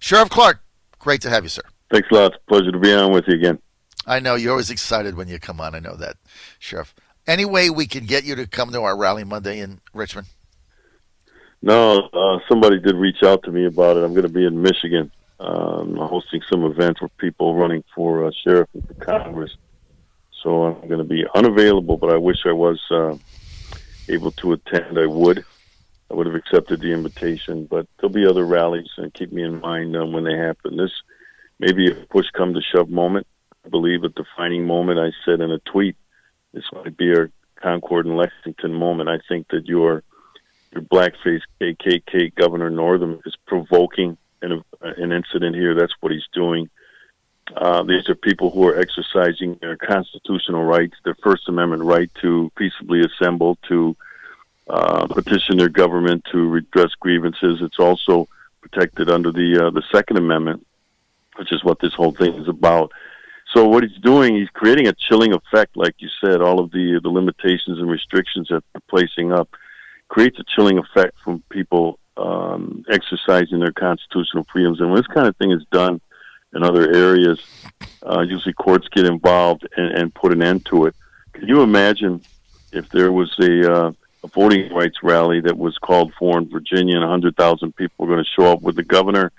Sheriff Clarke, great to have you, sir. Thanks a lot. Pleasure to be on with you again. I know you're always excited when you come on. I know that, Sheriff. Any way we can get you to come to our rally Monday in Richmond? No, somebody did reach out to me about it. I'm going to be in Michigan hosting some events with people running for sheriff and for Congress. So I'm going to be unavailable, but I wish I was able to attend. I would have accepted the invitation, but there'll be other rallies, and keep me in mind when they happen. This may be a push come to shove moment. I believe a defining moment. I said in a tweet, this might be our Concord and Lexington moment. I think that your blackface KKK Governor Northam is provoking an incident here. That's what he's doing. These are people who are exercising their constitutional rights, their First Amendment right to peaceably assemble, to petition their government, to redress grievances. It's also protected under the Second Amendment, which is what this whole thing is about. So what he's doing, he's creating a chilling effect, like you said. All of the limitations and restrictions that they're placing up creates a chilling effect from people exercising their constitutional freedoms. And when this kind of thing is done in other areas, usually courts get involved and put an end to it. Can you imagine if there was a voting rights rally that was called for in Virginia and 100,000 people were going to show up with the governor,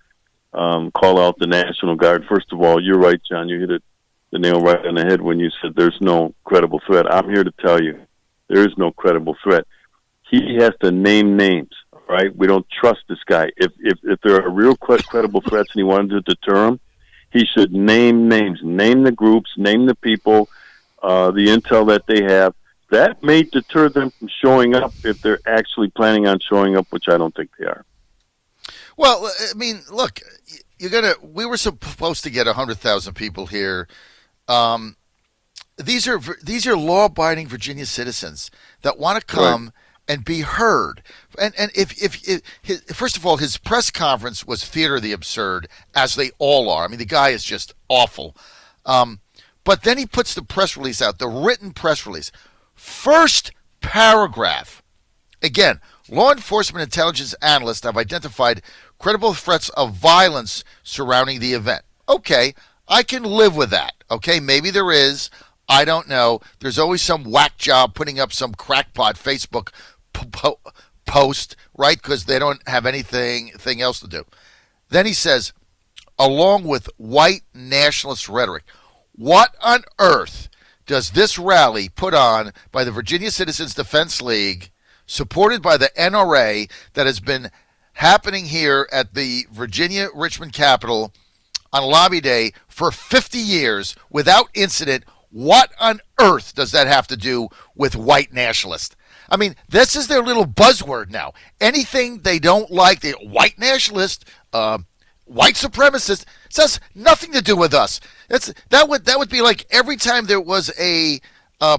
call out the National Guard? First of all, you're right, John. You hit the nail right on the head when you said there's no credible threat. I'm here to tell you there is no credible threat. He has to name names, right? We don't trust this guy. If there are real credible threats and he wanted to deter them, he should name names, name the groups, name the people, the intel that they have. That may deter them from showing up if they're actually planning on showing up, which I don't think they are. Well, I mean, look, we were supposed to get 100,000 people here. These are law-abiding Virginia citizens that want to come and be heard. And if first of all, his press conference was theater of the absurd, as they all are. I mean, the guy is just awful. But then he puts the press release out, the written press release. First paragraph. Again, law enforcement intelligence analysts have identified credible threats of violence surrounding the event. Okay, I can live with that. Okay, maybe there is. I don't know. There's always some whack job putting up some crackpot Facebook post, right? Because they don't have anything else to do. Then he says, along with white nationalist rhetoric, what on earth does this rally put on by the Virginia Citizens Defense League, supported by the NRA, that has been happening here at the Virginia Richmond Capitol on Lobby Day for 50 years without incident? What on earth does that have to do with white nationalists? I mean, this is their little buzzword now. Anything they don't like, the white nationalist, white supremacist, says nothing to do with us. That would be like every time there was a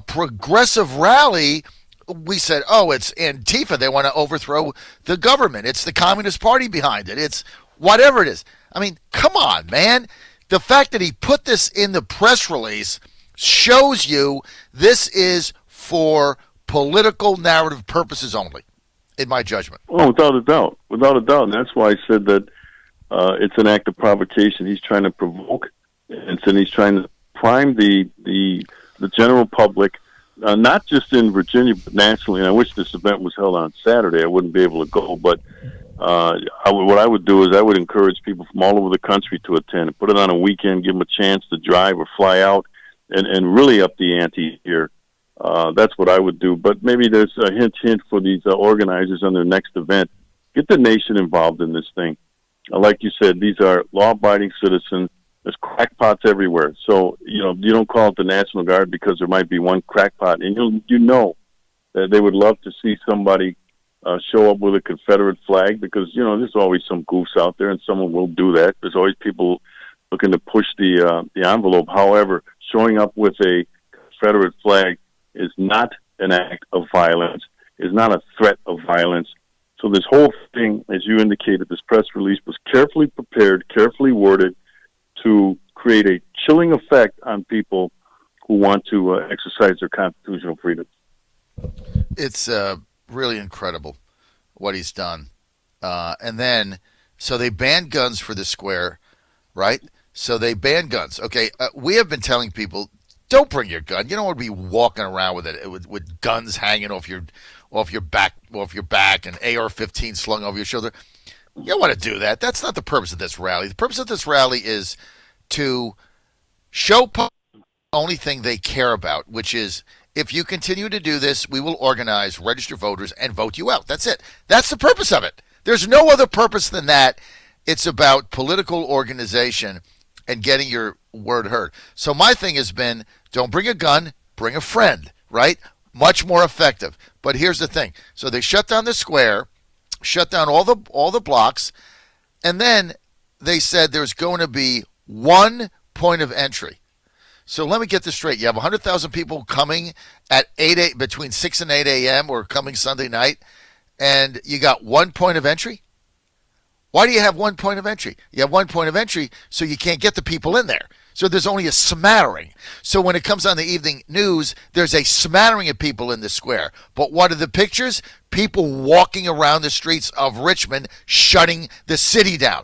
progressive rally, we said, oh, it's Antifa. They want to overthrow the government. It's the Communist Party behind it. It's whatever it is. I mean, come on, man. The fact that he put this in the press release shows you this is for political narrative purposes only, in my judgment. Oh, without a doubt. Without a doubt. And that's why I said that it's an act of provocation. He's trying to provoke, and then he's trying to prime the general public, not just in Virginia, but nationally. And I wish this event was held on Saturday. I wouldn't be able to go, but what I would do is I would encourage people from all over the country to attend. Put it on a weekend, give them a chance to drive or fly out, and really up the ante here. That's what I would do. But maybe there's a hint for these organizers on their next event. Get the nation involved in this thing. Like you said, these are law-abiding citizens. There's crackpots everywhere. So, you don't call it the National Guard because there might be one crackpot. And you know that they would love to see somebody show up with a Confederate flag because, there's always some goofs out there and someone will do that. There's always people looking to push the envelope. However, showing up with a Confederate flag is not an act of violence, is not a threat of violence. So this whole thing, as you indicated, this press release was carefully prepared, carefully worded to create a chilling effect on people who want to exercise their constitutional freedoms. It's really incredible what he's done. And then So they banned guns for the square, right? So they banned guns. Okay, we have been telling people, don't bring your gun. You don't want to be walking around with it with guns hanging off your back, and AR-15 slung over your shoulder. You don't want to do that. That's not the purpose of this rally. The purpose of this rally is to show the only thing they care about, which is, if you continue to do this, we will organize, register voters, and vote you out. That's it. That's the purpose of it. There's no other purpose than that. It's about political organization and getting your word heard. So my thing has been, don't bring a gun, bring a friend, right? Much more effective. But here's the thing. So they shut down the square, shut down all the blocks, and then they said there's going to be one point of entry. So let me get this straight. You have 100,000 people coming at between 6 and 8 a.m. or coming Sunday night, and you got one point of entry? Why do you have one point of entry? You have one point of entry so you can't get the people in there. So there's only a smattering. So when it comes on the evening news, there's a smattering of people in the square. But what are the pictures? People walking around the streets of Richmond, shutting the city down.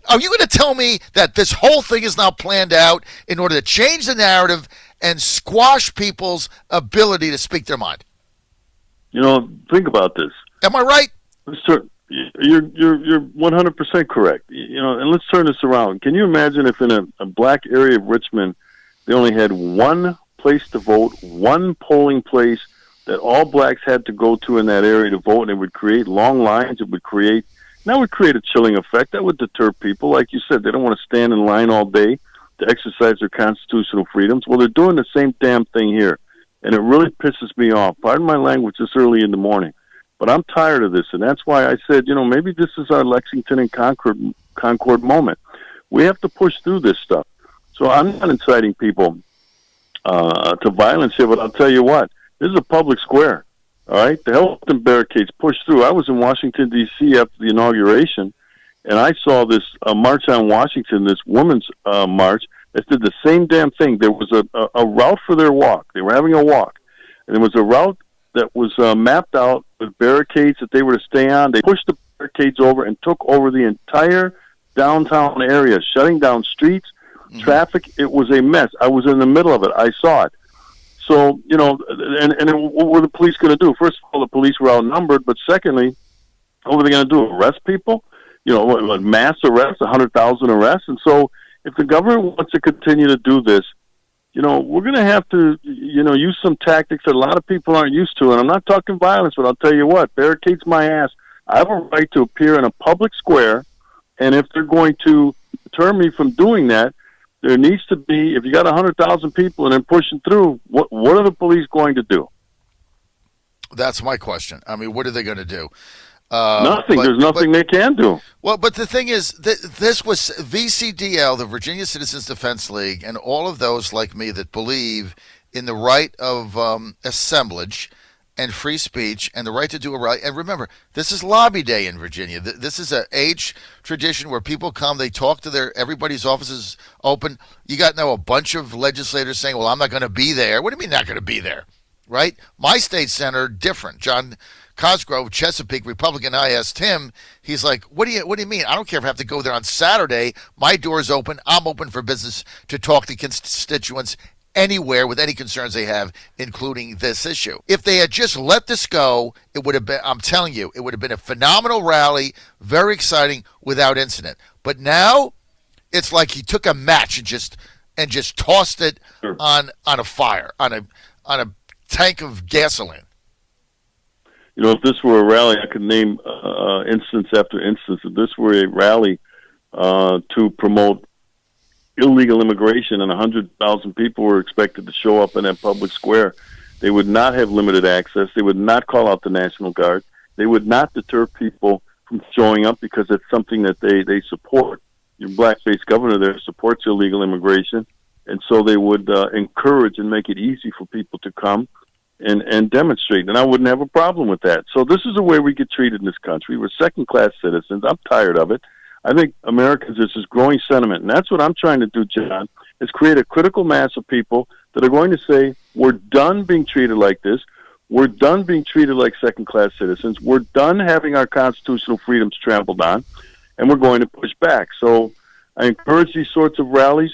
Are you going to tell me that this whole thing is now planned out in order to change the narrative and squash people's ability to speak their mind? Think about this. Am I right? You're 100% correct. And let's turn this around. Can you imagine if in a black area of Richmond, they only had one place to vote, one polling place that all blacks had to go to in that area to vote, and it would create long lines. That would create a chilling effect. That would deter people. Like you said, they don't want to stand in line all day to exercise their constitutional freedoms. Well, they're doing the same damn thing here, and it really pisses me off. Pardon my language this early in the morning. But I'm tired of this, and that's why I said, maybe this is our Lexington and Concord moment. We have to push through this stuff. So I'm not inciting people to violence here, but I'll tell you what, this is a public square, all right? The hell with them barricades, push through. I was in Washington, D.C. after the inauguration, and I saw this March on Washington, this women's march that did the same damn thing. There was a route for their walk. They were having a walk, and there was a route that was mapped out with barricades that they were to stay on. They pushed the barricades over and took over the entire downtown area, shutting down streets, traffic. It was a mess. I was in the middle of it. I saw it. So, what were the police going to do? First of all, the police were outnumbered, but secondly, what were they going to do? Arrest people? Mass arrests, 100,000 arrests? And so if the government wants to continue to do this, we're going to have to, use some tactics that a lot of people aren't used to. And I'm not talking violence, but I'll tell you what, barricades my ass. I have a right to appear in a public square, and if they're going to deter me from doing that, there needs to be, if you got 100,000 people and they're pushing through, what are the police going to do? That's my question. I mean, what are they going to do? Nothing. There's nothing they can do. Well, but the thing is, this was VCDL, the Virginia Citizens Defense League, and all of those like me that believe in the right of assemblage and free speech and the right to do a rally. And remember, this is lobby day in Virginia. This is an age tradition where people come, they talk to everybody's offices open. You got now a bunch of legislators saying, well, I'm not going to be there. What do you mean not going to be there? Right? My state senator, different. John Cosgrove, Chesapeake, Republican. I asked him, he's like, what do you mean? I don't care if I have to go there on Saturday. My door's open. I'm open for business to talk to constituents anywhere with any concerns they have, including this issue. If they had just let this go, it would have been, I'm telling you, it would have been a phenomenal rally, very exciting, without incident. But now it's like he took a match and just tossed it on a fire, on a tank of gasoline. If this were a rally, I could name instance after instance. If this were a rally to promote illegal immigration and 100,000 people were expected to show up in that public square, they would not have limited access. They would not call out the National Guard. They would not deter people from showing up because it's something that they support. Your black-faced governor there supports illegal immigration, and so they would encourage and make it easy for people to come and demonstrate, and I wouldn't have a problem with that. So this is the way we get treated in this country. We're second-class citizens. I'm tired of it. I think Americans, there's this growing sentiment, and that's what I'm trying to do, John, is create a critical mass of people that are going to say, we're done being treated like this. We're done being treated like second-class citizens. We're done having our constitutional freedoms trampled on, and we're going to push back. So I encourage these sorts of rallies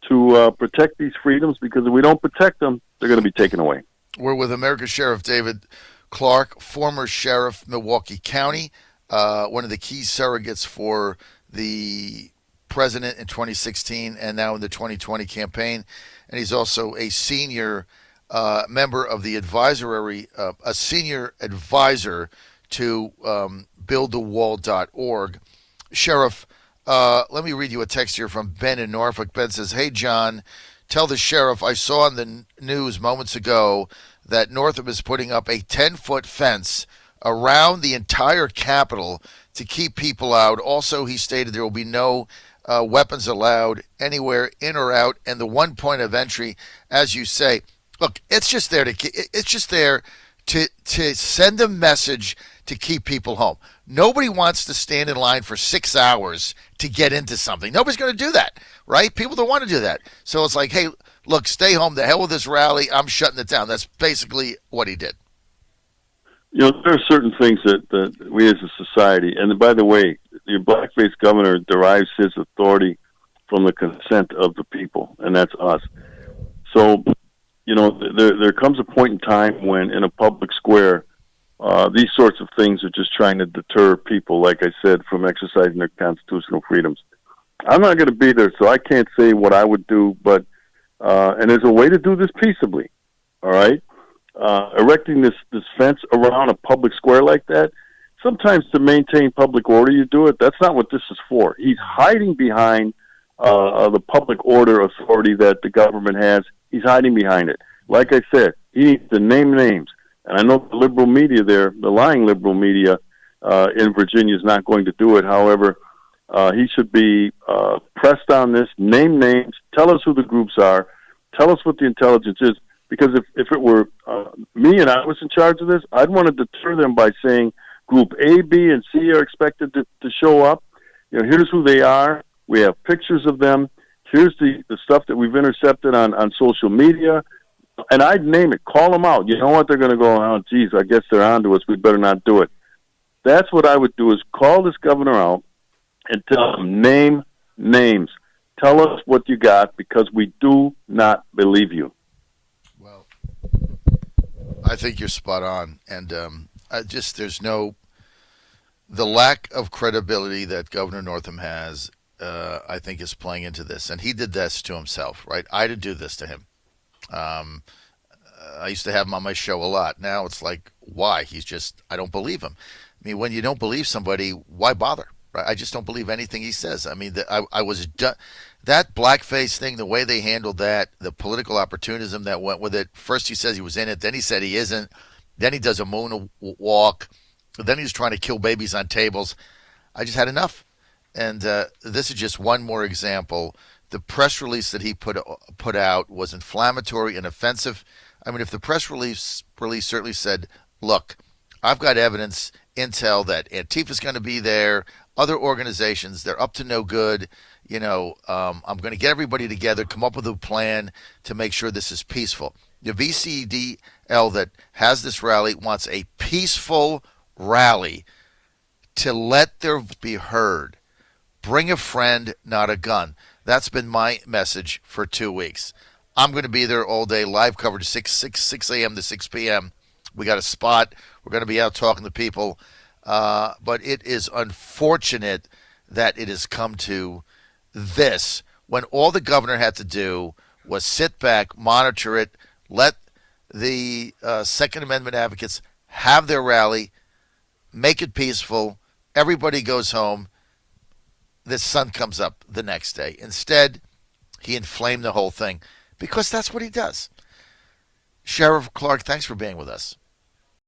to protect these freedoms, because if we don't protect them, they're going to be taken away. We're with America's Sheriff David Clarke, former sheriff, Milwaukee County, one of the key surrogates for the president in 2016 and now in the 2020 campaign. And he's also a senior member of the advisory, a senior advisor to buildthewall.org. Sheriff, let me read you a text here from Ben in Norfolk. Ben says, "Hey, John, tell the sheriff I saw on the news moments ago that Northam is putting up a 10-foot fence around the entire Capitol to keep people out. Also, he stated there will be no weapons allowed anywhere in or out, and the one point of entry, as you say." Look, it's just there to send a message to keep people home. Nobody wants to stand in line for 6 hours to get into something. Nobody's going to do that, right? People don't want to do that. So it's like, hey, look, stay home. The hell with this rally. I'm shutting it down. That's basically what he did. There are certain things that we as a society, and by the way, your blackface governor derives his authority from the consent of the people, and that's us. So, there comes a point in time when in a public square, these sorts of things are just trying to deter people, like I said, from exercising their constitutional freedoms. I'm not going to be there, so I can't say what I would do, but and there's a way to do this peaceably, all right? Erecting this fence around a public square like that, sometimes to maintain public order you do it. That's not what this is for. He's hiding behind the public order authority that the government has. He's hiding behind it. Like I said, he needs to name names. And I know the liberal media there, the lying liberal media in Virginia is not going to do it. However, he should be pressed on this, name names, tell us who the groups are, tell us what the intelligence is. Because if it were me and I was in charge of this, I'd want to deter them by saying Group A, B, and C are expected to show up. Here's who they are. We have pictures of them. Here's the stuff that we've intercepted on social media. And I'd name it. Call them out. You know what? They're going to go, oh, geez, I guess they're on to us. We better not do it. That's what I would do, is call this governor out and tell him, name names. Tell us what you got, because we do not believe you. Well, I think you're spot on. And the lack of credibility that Governor Northam has, I think, is playing into this. And he did this to himself, right? I did do this to him. I used to have him on my show a lot. Now it's like, why? I don't believe him. I mean, when you don't believe somebody, why bother? Right? I just don't believe anything he says. I mean, I was done. That blackface thing, the way they handled that, the political opportunism that went with it. First he says he was in it, then he said he isn't. Then he does a moonwalk. Then he's trying to kill babies on tables. I just had enough. And this is just one more example. The press release that he put out was inflammatory and offensive. I mean, if the press release certainly said, look, I've got evidence, intel that Antifa's going to be there, other organizations, they're up to no good. I'm going to get everybody together, come up with a plan to make sure this is peaceful. The VCDL that has this rally wants a peaceful rally to let there be heard. Bring a friend, not a gun. That's been my message for 2 weeks. I'm going to be there all day, live coverage, 6 a.m. to 6 p.m. We got a spot. We're going to be out talking to people. But it is unfortunate that it has come to this, when all the governor had to do was sit back, monitor it, let the Second Amendment advocates have their rally, make it peaceful, everybody goes home, the sun comes up the next day. Instead, he inflamed the whole thing, because that's what he does. Sheriff Clarke, thanks for being with us.